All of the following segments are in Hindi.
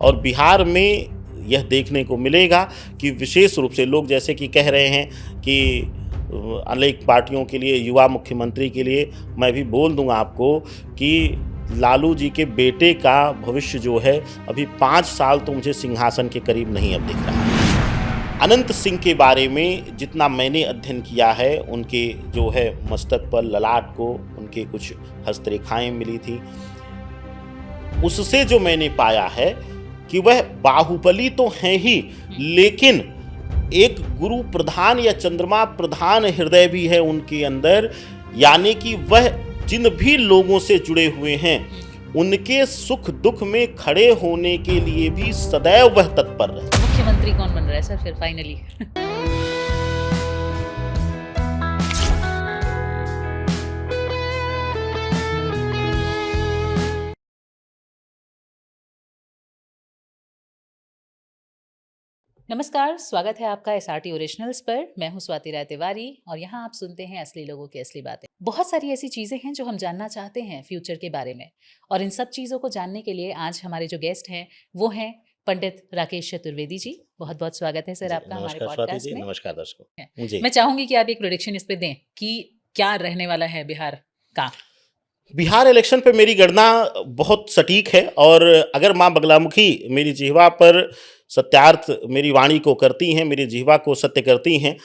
और बिहार में यह देखने को मिलेगा कि विशेष रूप से लोग जैसे कि कह रहे हैं कि अनेक पार्टियों के लिए, युवा मुख्यमंत्री के लिए, मैं भी बोल दूंगा आपको कि लालू जी के बेटे का भविष्य जो है अभी 5 साल तो मुझे सिंहासन के करीब नहीं अब दिख रहा है। अनंत सिंह के बारे में जितना मैंने अध्ययन किया है, उनके जो है मस्तक पर, ललाट को उनके कुछ हस्तरेखाएं मिली थी, उससे जो मैंने पाया है कि वह बाहुबली तो हैं ही, लेकिन एक गुरु प्रधान या चंद्रमा प्रधान हृदय भी है उनके अंदर। यानी कि वह जिन भी लोगों से जुड़े हुए हैं उनके सुख दुख में खड़े होने के लिए भी सदैव वह तत्पर रहे। मुख्यमंत्री कौन बन रहा है सर फिर फाइनली? नमस्कार, स्वागत है आपका SRT ओरिजिनल्स पर। मैं हूं स्वाति राय तिवारी और यहाँ आप सुनते हैं असली लोगों की असली बातें। बहुत सारी ऐसी चीज़ें हैं जो हम जानना चाहते हैं फ्यूचर के बारे में, और इन सब चीज़ों को जानने के लिए आज हमारे जो गेस्ट हैं वो हैं पंडित राकेश चतुर्वेदी जी। बहुत बहुत स्वागत है सर आपका हमारे पॉडकास्ट में। नमस्कार दर्शकों। मैं चाहूंगी कि आप एक प्रेडिक्शन इस पे दें कि क्या रहने वाला है बिहार का। बिहार इलेक्शन पे मेरी गणना बहुत सटीक है, और अगर माँ बगलामुखी मेरी जिह्वा पर सत्यार्थ मेरी वाणी को करती हैं, मेरी जिह्वा को सत्य करती हैं,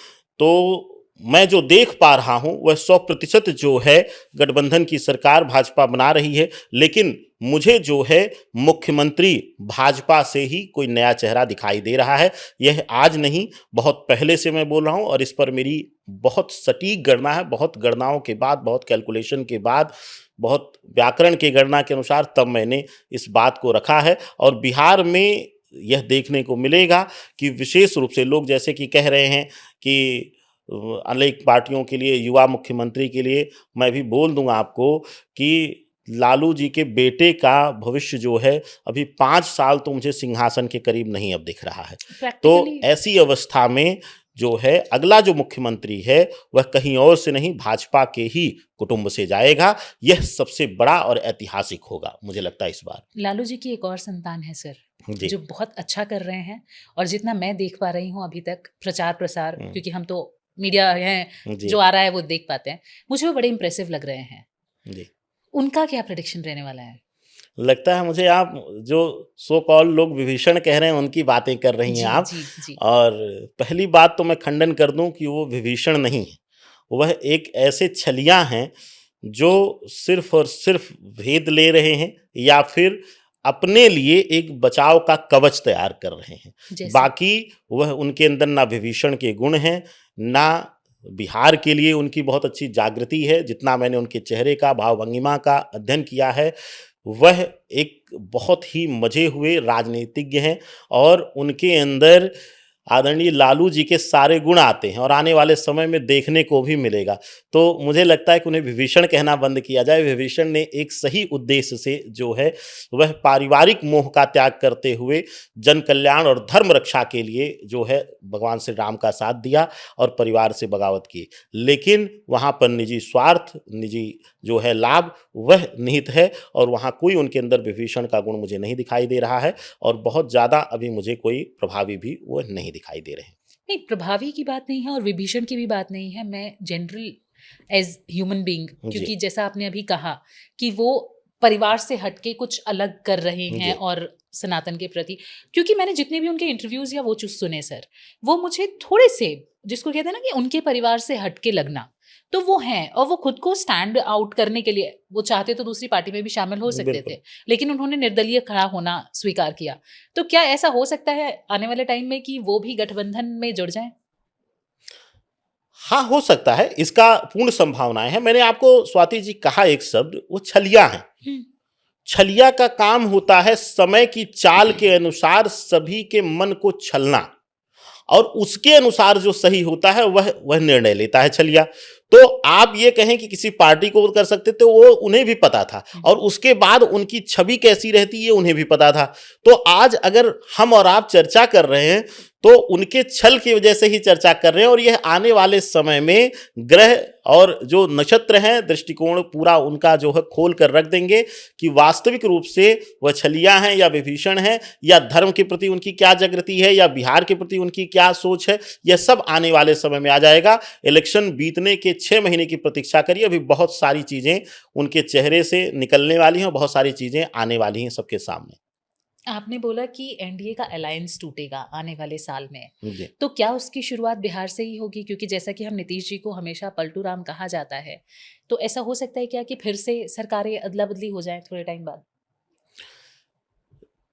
तो मैं जो देख पा रहा हूं वह 100% जो है गठबंधन की सरकार भाजपा बना रही है। लेकिन मुझे जो है मुख्यमंत्री भाजपा से ही कोई नया चेहरा दिखाई दे रहा है। यह आज नहीं, बहुत पहले से मैं बोल रहा हूं, और इस पर मेरी बहुत सटीक गणना है। बहुत गणनाओं के बाद, बहुत कैलकुलेशन के बाद, बहुत व्याकरण के गणना के अनुसार तब मैंने इस बात को रखा है। और बिहार में यह देखने को मिलेगा कि विशेष रूप से लोग जैसे कि कह रहे हैं कि अनेक पार्टियों के लिए, युवा मुख्यमंत्री के लिए, मैं भी बोल दूंगा आपको कि लालू जी के बेटे का भविष्य जो है अभी 5 साल तो मुझे सिंहासन के करीब नहीं अब दिख रहा है। तो ऐसी अवस्था में जो है अगला जो मुख्यमंत्री है वह कहीं और से नहीं, भाजपा के ही कुटुंब से जाएगा। यह सबसे बड़ा और ऐतिहासिक होगा मुझे लगता है इस बार। लालू जी की एक और संतान है सर जो बहुत अच्छा कर रहे हैं, और जितना मैं देख पा रही हूँ अभी तक प्रचार प्रसार, क्योंकि हम तो मीडिया हैं, जो आ रहा है वो देख पाते हैं, मुझे वो बड़े इंप्रेसिव लग रहे हैं जी। उनका क्या प्रेडिक्शन रहने वाला है? लगता है मुझे आप जो सो कॉल लोग विभीषण कह रहे हैं उनकी बातें कर रही हैं आप जी। और पहली बात तो मैं खंडन कर दूं कि वो विभीषण नहीं है, वह एक ऐसे छलिया हैं जो सिर्फ और सिर्फ भेद ले रहे हैं या फिर अपने लिए एक बचाव का कवच तैयार कर रहे हैं। बाकी वह उनके अंदर ना विभीषण के गुण हैं, ना बिहार के लिए उनकी बहुत अच्छी जागृति है। जितना मैंने उनके चेहरे का भाव भंगिमा का अध्ययन किया है, वह एक बहुत ही मजे हुए राजनीतिज्ञ हैं, और उनके अंदर आदरणीय लालू जी के सारे गुण आते हैं और आने वाले समय में देखने को भी मिलेगा। तो मुझे लगता है कि उन्हें विभीषण कहना बंद किया जाए। विभीषण ने एक सही उद्देश्य से जो है वह पारिवारिक मोह का त्याग करते हुए जन कल्याण और धर्म रक्षा के लिए जो है भगवान श्री राम का साथ दिया और परिवार से बगावत की। लेकिन वहाँ पर निजी स्वार्थ, निजी जो है लाभ वह निहित है, और वहाँ कोई उनके अंदर विभीषण का गुण मुझे नहीं दिखाई दे रहा है, और बहुत ज़्यादा अभी मुझे कोई प्रभावी भी वो नहीं दिखाई दे रहे हैं। नहीं, प्रभावी की बात नहीं है और विभीषण की भी बात नहीं है। मैं जनरल एज ह्यूमन बीइंग, क्योंकि जैसा आपने अभी कहा कि वो परिवार से हटके कुछ अलग कर रहे हैं और सनातन के प्रति, क्योंकि मैंने जितने भी उनके इंटरव्यूज या वो चूज सुने सर, वो मुझे थोड़े से, जिसको कहते हैं ना कि उनके परिवार से हटके लगना, तो वो हैं, और वो खुद को स्टैंड आउट करने के लिए वो चाहते तो दूसरी पार्टी में भी शामिल हो सकते थे, लेकिन उन्होंने निर्दलीय खड़ा होना स्वीकार किया। तो क्या ऐसा हो सकता है आने वाले टाइम में कि वो भी गठबंधन में जुड़ जाएं? हाँ, हो सकता है, इसका पूर्ण संभावनाएं हैं। मैंने आपको स्वाति जी कहा एक शब्द, वो छलिया है। छलिया का काम होता है समय की चाल के अनुसार सभी के मन को छलना, और उसके अनुसार जो सही होता है वह निर्णय लेता है छलिया। तो आप ये कहें कि किसी पार्टी को कर सकते थे, वो उन्हें भी पता था, और उसके बाद उनकी छवि कैसी रहती है उन्हें भी पता था। तो आज अगर हम और आप चर्चा कर रहे हैं तो उनके छल की वजह से ही चर्चा कर रहे हैं। और यह आने वाले समय में ग्रह और जो नक्षत्र हैं दृष्टिकोण पूरा उनका जो है खोल कर रख देंगे कि वास्तविक रूप से वह छलिया हैं या विभीषण हैं, या धर्म के प्रति उनकी क्या जागृति है, या बिहार के प्रति उनकी क्या सोच है। यह सब आने वाले समय में आ जाएगा। इलेक्शन बीतने के 6 महीने की प्रतीक्षा करिए, अभी बहुत सारी चीजें उनके चेहरे से निकलने वाली हैं और बहुत सारी चीजें आने वाली हैं सबके सामने। आपने बोला कि एनडीए का अलायंस टूटेगा आने वाले साल में, जी। तो क्या उसकी शुरुआत बिहार से ही होगी? क्योंकि जैसा कि हम नीतीश जी को हमेशा पलटू राम कहा जाता है, तो ऐसा हो सकता है क्या कि फिर से सरकारें अदला बदली हो जाएं थोड़े टाइम बाद?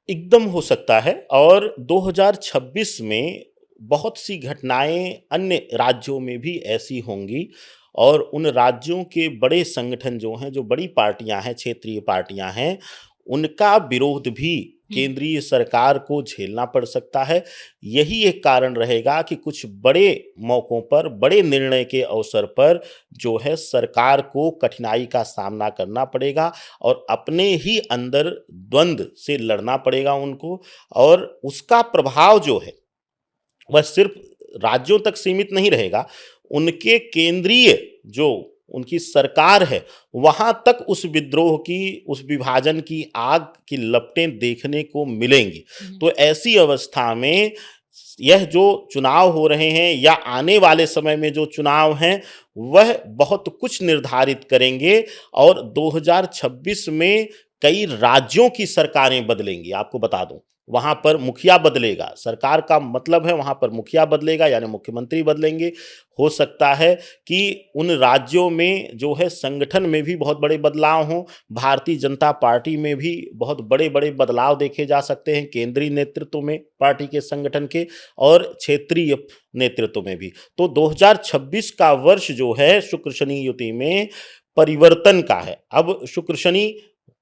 एकदम हो सकता है। और 2026 में बहुत सी घटनाएं अन्य राज्यों में भी ऐसी होंगी, और उन राज्यों के बड़े संगठन जो हैं, जो बड़ी पार्टियां हैं, क्षेत्रीय पार्टियां हैं, उनका विरोध भी केंद्रीय सरकार को झेलना पड़ सकता है। यही एक कारण रहेगा कि कुछ बड़े मौकों पर, बड़े निर्णय के अवसर पर जो है सरकार को कठिनाई का सामना करना पड़ेगा और अपने ही अंदर द्वंद्व से लड़ना पड़ेगा उनको। और उसका प्रभाव जो है वह सिर्फ राज्यों तक सीमित नहीं रहेगा, उनके केंद्रीय जो उनकी सरकार है वहां तक उस विद्रोह की, उस विभाजन की आग की लपटें देखने को मिलेंगी। तो ऐसी अवस्था में यह जो चुनाव हो रहे हैं या आने वाले समय में जो चुनाव हैं वह बहुत कुछ निर्धारित करेंगे। और 2026 में कई राज्यों की सरकारें बदलेंगी। आपको बता दूं, वहां पर मुखिया बदलेगा, सरकार का मतलब है वहां पर मुखिया बदलेगा, यानी मुख्यमंत्री बदलेंगे। हो सकता है कि उन राज्यों में जो है संगठन में भी बहुत बड़े बदलाव हों। भारतीय जनता पार्टी में भी बहुत बड़े बड़े बदलाव देखे जा सकते हैं, केंद्रीय नेतृत्व में पार्टी के संगठन के, और क्षेत्रीय नेतृत्व में भी। तो 2026 का वर्ष जो है शुक्र शनि युति में परिवर्तन का है। अब शुक्र शनि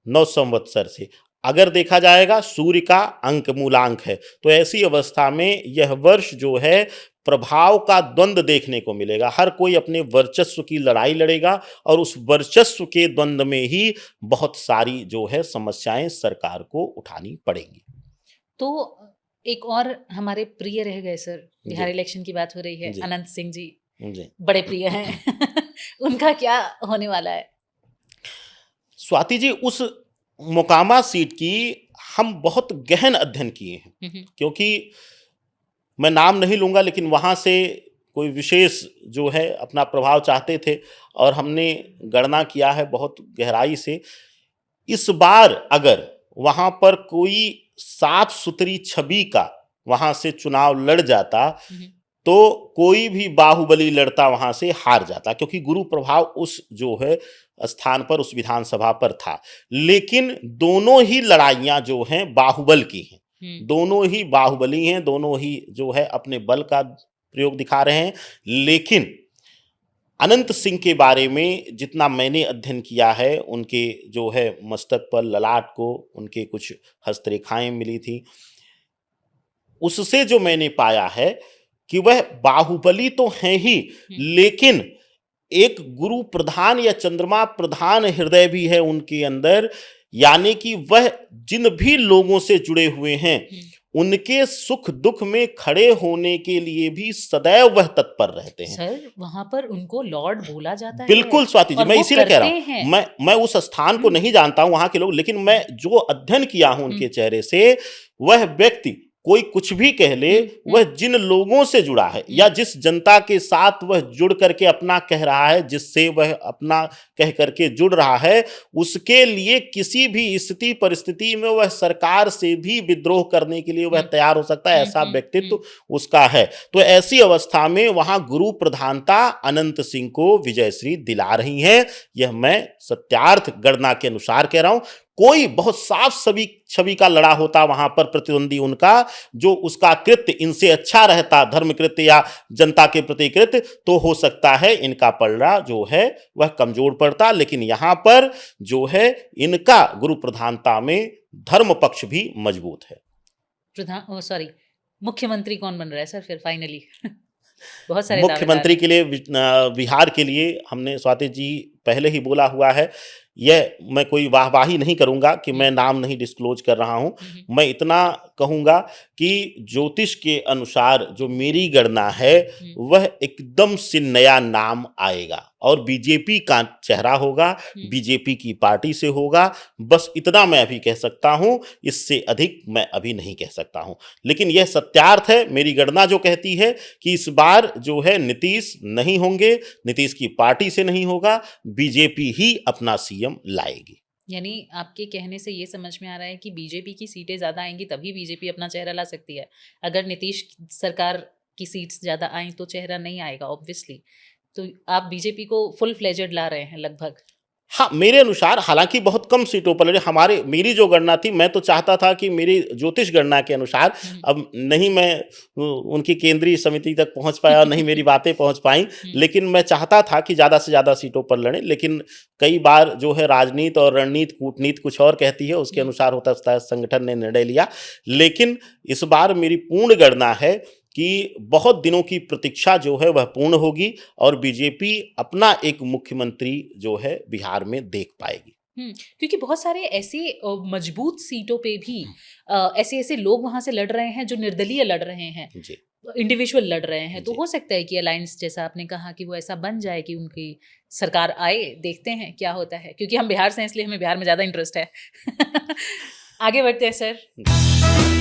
9 संवत्सर से अगर देखा जाएगा सूर्य का अंक मूलांक है, तो ऐसी अवस्था में यह वर्ष जो है प्रभाव का द्वंद्व देखने को मिलेगा। हर कोई अपने वर्चस्व की लड़ाई लड़ेगा और उस वर्चस्व के द्वंद्व में ही बहुत सारी जो है समस्याएं सरकार को उठानी पड़ेंगी। तो एक और हमारे प्रिय रह गए सर, बिहार जी। इलेक्शन की बात हो रही है, जी। अनंत सिंह जी जी। बड़े प्रिय हैं। उनका क्या होने वाला है? स्वाति जी, उस मोकामा सीट की हम बहुत गहन अध्ययन किए हैं, क्योंकि मैं नाम नहीं लूंगा, लेकिन वहां से कोई विशेष जो है अपना प्रभाव चाहते थे और हमने गणना किया है बहुत गहराई से। इस बार अगर वहां पर कोई साफ सुथरी छवि का वहां से चुनाव लड़ जाता तो कोई भी बाहुबली लड़ता वहां से हार जाता, क्योंकि गुरु प्रभाव उस जो है स्थान पर, उस विधानसभा पर था। लेकिन दोनों ही लड़ाइयां जो हैं बाहुबल की हैं, दोनों ही बाहुबली हैं, दोनों ही जो है अपने बल का प्रयोग दिखा रहे हैं। लेकिन अनंत सिंह के बारे में जितना मैंने अध्ययन किया है, उनके जो है मस्तक पर, ललाट को उनके कुछ हस्तरेखाएं मिली थी, उससे जो मैंने पाया है कि वह बाहुबली तो हैं ही, लेकिन एक गुरु प्रधान या चंद्रमा प्रधान हृदय भी है उनके अंदर। यानी कि वह जिन भी लोगों से जुड़े हुए हैं उनके सुख दुख में खड़े होने के लिए भी सदैव वह तत्पर रहते हैं। सर, वहां पर उनको लॉर्ड बोला जाता है। बिल्कुल स्वाति जी, मैं इसीलिए कह रहा हूं, मैं उस स्थान को नहीं जानता हूं वहां के लोग, लेकिन मैं जो अध्ययन किया हूं उनके चेहरे से, वह व्यक्ति कोई कुछ भी कह ले, वह जिन लोगों से जुड़ा है या जिस जनता के साथ वह जुड़ करके अपना कह रहा है, जिससे वह अपना कह करके जुड़ रहा है, उसके लिए किसी भी स्थिति परिस्थिति में वह सरकार से भी विद्रोह करने के लिए वह तैयार हो सकता है। ऐसा व्यक्तित्व उसका है। तो ऐसी अवस्था में वहां गुरु प्रधानता अनंत सिंह को विजयश्री दिला रही है। यह मैं सत्यार्थ गणना के अनुसार कह रहा हूं। कोई बहुत साफ छवि का लड़ा होता वहां पर प्रतिद्वंदी उनका, जो उसका कृत्य इनसे अच्छा रहता, धर्म कृत्य या जनता के प्रति कृत्य, तो हो सकता है इनका पलड़ा जो है वह कमजोर पड़ता। लेकिन यहां पर जो है इनका गुरु प्रधानता में धर्म पक्ष भी मजबूत है। मुख्यमंत्री कौन बन रहा है सर फिर फाइनली? बहुत सारे मुख्यमंत्री के लिए बिहार के लिए हमने स्वाति जी पहले ही बोला हुआ है। यह मैं कोई वाहवाही नहीं करूंगा कि मैं नाम नहीं डिस्क्लोज कर रहा हूं। मैं इतना कहूंगा कि ज्योतिष के अनुसार जो मेरी गणना है वह एकदम से नया नाम आएगा और बीजेपी का चेहरा होगा, बीजेपी की पार्टी से होगा। बस इतना मैं अभी कह सकता हूं, इससे अधिक मैं अभी नहीं कह सकता हूं। लेकिन यह सत्यार्थ है, मेरी गणना जो कहती है कि इस बार जो है नीतीश नहीं होंगे, नीतीश की पार्टी से नहीं होगा, बीजेपी ही अपना सीएम लाएगी। यानी आपके कहने से ये समझ में आ रहा है कि बीजेपी की सीटें ज़्यादा आएंगी तभी बीजेपी अपना चेहरा ला सकती है। अगर नीतीश सरकार की सीट्स ज़्यादा आएँ तो चेहरा नहीं आएगा ऑब्वियसली। तो आप बीजेपी को फुल फ्लेजेड ला रहे हैं लगभग। हाँ, मेरे अनुसार हालांकि बहुत कम सीटों पर लड़े। मेरी जो गणना थी, मैं तो चाहता था कि मेरी ज्योतिष गणना के अनुसार, अब नहीं मैं उनकी केंद्रीय समिति तक पहुंच पाया और नहीं मेरी बातें पहुंच पाई, लेकिन मैं चाहता था कि ज़्यादा से ज़्यादा सीटों पर लड़ें। लेकिन कई बार जो है राजनीति और रणनीति कूटनीति कुछ और कहती है, उसके अनुसार होता है संगठन ने निर्णय लिया। लेकिन इस बार मेरी पूर्ण गणना है कि बहुत दिनों की प्रतीक्षा जो है वह पूर्ण होगी और बीजेपी अपना एक मुख्यमंत्री जो है बिहार में देख पाएगी। क्योंकि बहुत सारे ऐसे मजबूत सीटों पे भी ऐसे ऐसे लोग वहां से लड़ रहे हैं जो निर्दलीय लड़ रहे हैं, इंडिविजुअल लड़ रहे हैं। तो हो सकता है कि अलायंस, जैसा आपने कहा, कि वो ऐसा बन जाए कि उनकी सरकार आए। देखते हैं क्या होता है, क्योंकि हम बिहार से हैं इसलिए हमें बिहार में ज़्यादा इंटरेस्ट है। आगे बढ़ते हैं सर।